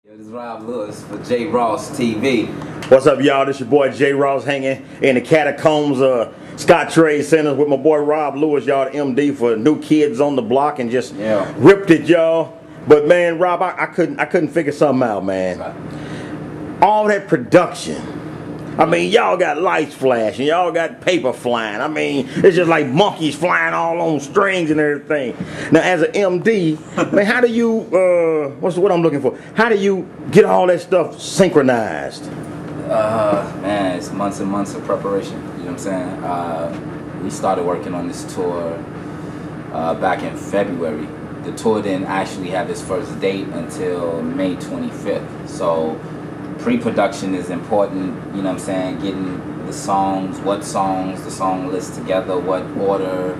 This is Rob Lewis for Jross-tv. What's up, y'all? This your boy Jross hanging in the catacombs of Scott Trade Centers with my boy Rob Lewis, y'all, the MD for New Kids on the Block, and just ripped it, y'all. But man, Rob, I couldn't figure something out, man. All that production. I mean, y'all got lights flashing, y'all got paper flying. I mean, it's just like monkeys flying all on strings and everything. Now, as an MD, man, how do you, what's what I'm looking for? How do you get all that stuff synchronized? Man, it's months and months of preparation. You know what I'm saying? We started working on this tour back in February. The tour didn't actually have its first date until May 25th. So pre-production is important, you know what I'm saying, getting the songs, the song list together, what order,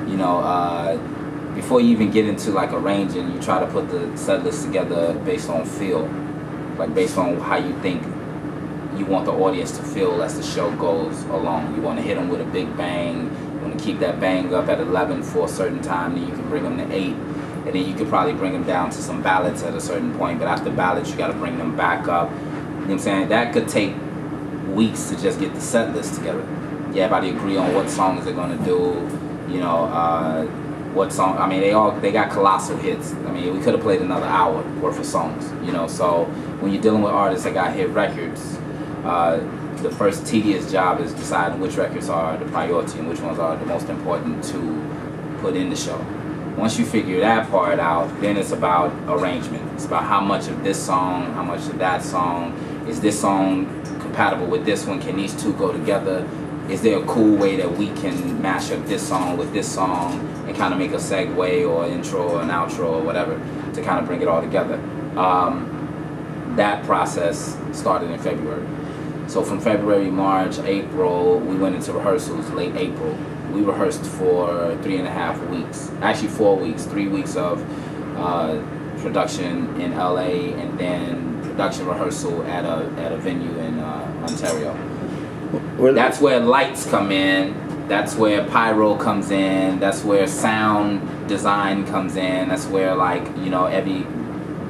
you know, before you even get into like arranging, you try to put the set list together based on feel, like based on how you think you want the audience to feel as the show goes along. You want to hit them with a big bang, you want to keep that bang up at 11 for a certain time, then you can bring them to 8. And then you could probably bring them down to some ballads at a certain point, but after ballads you got to bring them back up. You know what I'm saying? That could take weeks to just get the set list together. Yeah, everybody agree on what songs they're gonna do. You know, what song? I mean, they got colossal hits. I mean, we could have played another hour worth of songs. You know, so when you're dealing with artists that got hit records, the first tedious job is deciding which records are the priority and which ones are the most important to put in the show. Once you figure that part out, then it's about arrangement. It's about how much of this song, how much of that song. Is this song compatible with this one? Can these two go together? Is there a cool way that we can mash up this song with this song and kind of make a segue or intro or an outro or whatever to kind of bring it all together? That process started in February. So from February, March, April, we went into rehearsals, late April. We rehearsed for 3.5 weeks, actually 4 weeks, 3 weeks of production in LA and then production rehearsal at a venue in Ontario. That's where lights come in, that's where pyro comes in, that's where sound design comes in, that's where, like, you know, every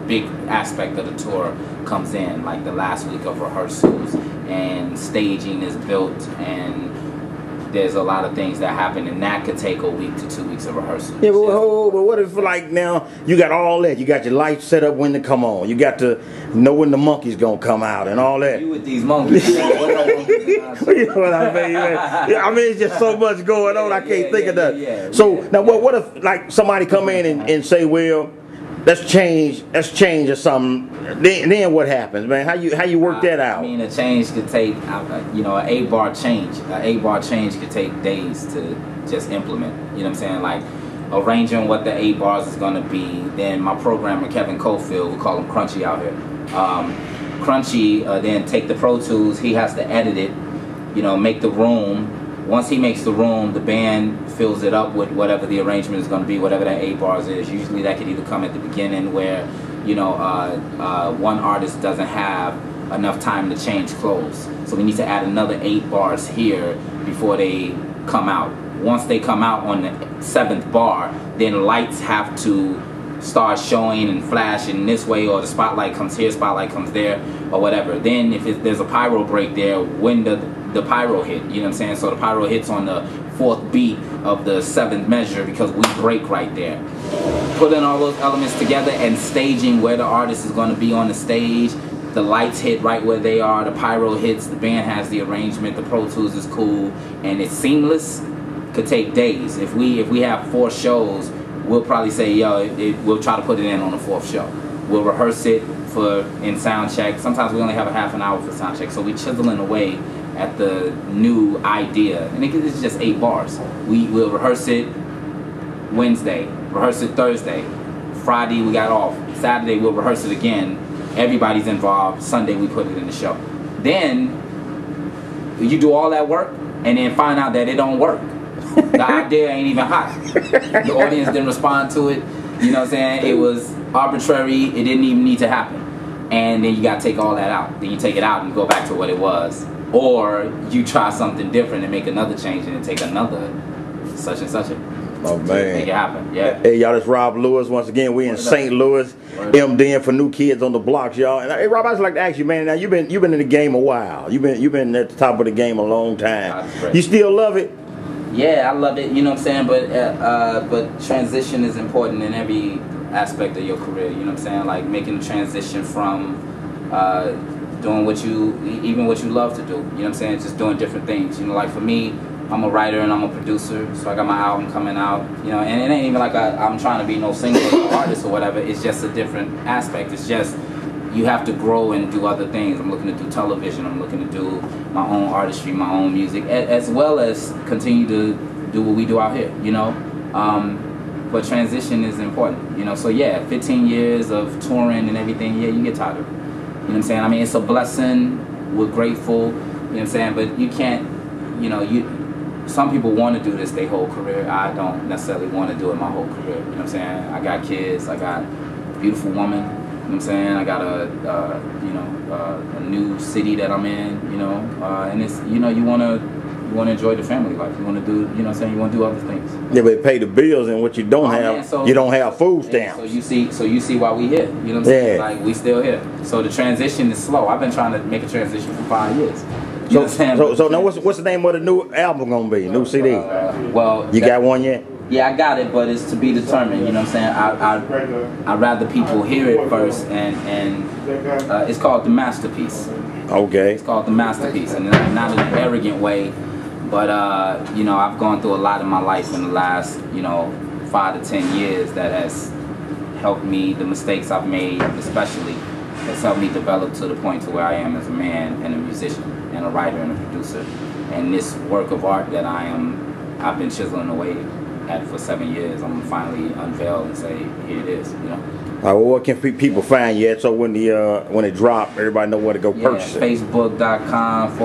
big aspect of the tour comes in, like the last week of rehearsals, and staging is built, and there's a lot of things that happen, and that could take a week to 2 weeks of rehearsal. Yeah, but what if, like, now you got all that? You got your lights set up when to come on. You got to know when the monkey's gonna come out and all that. You with these monkeys? You know what I mean? I mean, it's just so much going on. I can't think of that. So now, what if, like, somebody come in and say, well, let's change or something. Then what happens, man? How you work that out? I mean, a change could take, you know, an 8-bar change. An 8-bar change could take days to just implement. You know what I'm saying? Like arranging what the 8 bars is gonna be. Then my programmer Kevin Cofield, we call him Crunchy out here. Crunchy then take the Pro Tools. He has to edit it. You know, make the room. Once he makes the room, the band fills it up with whatever the arrangement is going to be, whatever that 8 bars is. Usually that could either come at the beginning where, you know, one artist doesn't have enough time to change clothes. So we need to add another 8 bars here before they come out. Once they come out on the 7th bar, then lights have to start showing and flashing this way, or the spotlight comes here, spotlight comes there, or whatever. Then if there's a pyro break there, when the pyro hit, you know what I'm saying? So the pyro hits on the 4th beat of the 7th measure because we break right there. Putting all those elements together and staging where the artist is going to be on the stage. The lights hit right where they are, the pyro hits, the band has the arrangement, the Pro Tools is cool, and it's seamless. Could take days. If we have 4 shows, we'll probably say, yo, we'll try to put it in on the 4th show. We'll rehearse it in sound check. Sometimes we only have a half an hour for sound check, so we chiseling away at the new idea, and it's just 8 bars. We'll rehearse it Wednesday, rehearse it Thursday, Friday we got off, Saturday we'll rehearse it again, everybody's involved, Sunday we put it in the show. Then you do all that work and then find out that it don't work. The idea ain't even hot. The audience didn't respond to it, you know what I'm saying? It was arbitrary, it didn't even need to happen. And then you gotta take all that out. Then you take it out and go back to what it was. Or you try something different and make another change and then take another such and such. Oh, to man. make it happen. Yeah. Hey, y'all, that's Rob Lewis. Once again, we in St. Louis, MDing for New Kids on the Blocks, y'all. And hey, Rob, I just like to ask you, man. Now you've been in the game a while. You've been at the top of the game a long time. You still love it? Yeah, I love it. You know what I'm saying? But transition is important in every aspect of your career. You know what I'm saying? Like making the transition from doing what you love to do. You know what I'm saying? Just doing different things. You know, like for me, I'm a writer and I'm a producer, so I got my album coming out. You know, and it ain't even like I'm trying to be no singer or artist or whatever. It's just a different aspect. It's just you have to grow and do other things. I'm looking to do television. I'm looking to do my own artistry, my own music, as well as continue to do what we do out here. You know, but transition is important. You know, so yeah, 15 years of touring and everything. Yeah, you get tired of it. You know what I'm saying? I mean, it's a blessing. We're grateful. You know what I'm saying? But you can't. You know, some people want to do this their whole career. I don't necessarily want to do it my whole career. You know what I'm saying? I got kids. I got a beautiful woman. You know what I'm saying? I got a new city that I'm in. You know, and it's you want to enjoy the family life. You want to do. You know what I'm saying? You want to do other things. Yeah, but pay the bills and what you don't have. Man, so, you don't have food stamps. So you see why we here. You know what I'm saying? Like we still here. So the transition is slow. I've been trying to make a transition for 5 years. So now what's the name of the new album gonna be? New CD? Well, you got one yet? Yeah, I got it, but it's to be determined. You know what I'm saying? I'd rather people hear it first, and it's called The Masterpiece. Okay. It's called The Masterpiece, and not in an arrogant way, but you know, I've gone through a lot in my life in the last 5 to 10 years that has helped me. The mistakes I've made, especially, has helped me develop to the point to where I am as a man and a musician and a writer and a producer. And this work of art that I've been chiseling away at for 7 years, I'm gonna finally unveil and say, here it is, you know. All right, well, what can people find you at? So when it drop, everybody know where to go purchase it. Facebook.com/Rob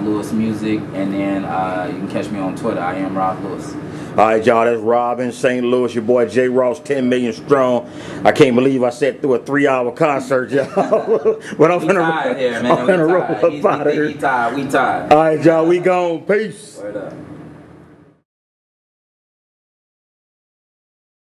Lewis Music, and then you can catch me on Twitter. I am Rob Lewis. All right, y'all, that's Rob in St. Louis, your boy Jross, 10 million strong. I can't believe I sat through a 3-hour concert, y'all. But I'm tired here, man. We tired. We tired. All right, y'all, we gone. Peace. Word up.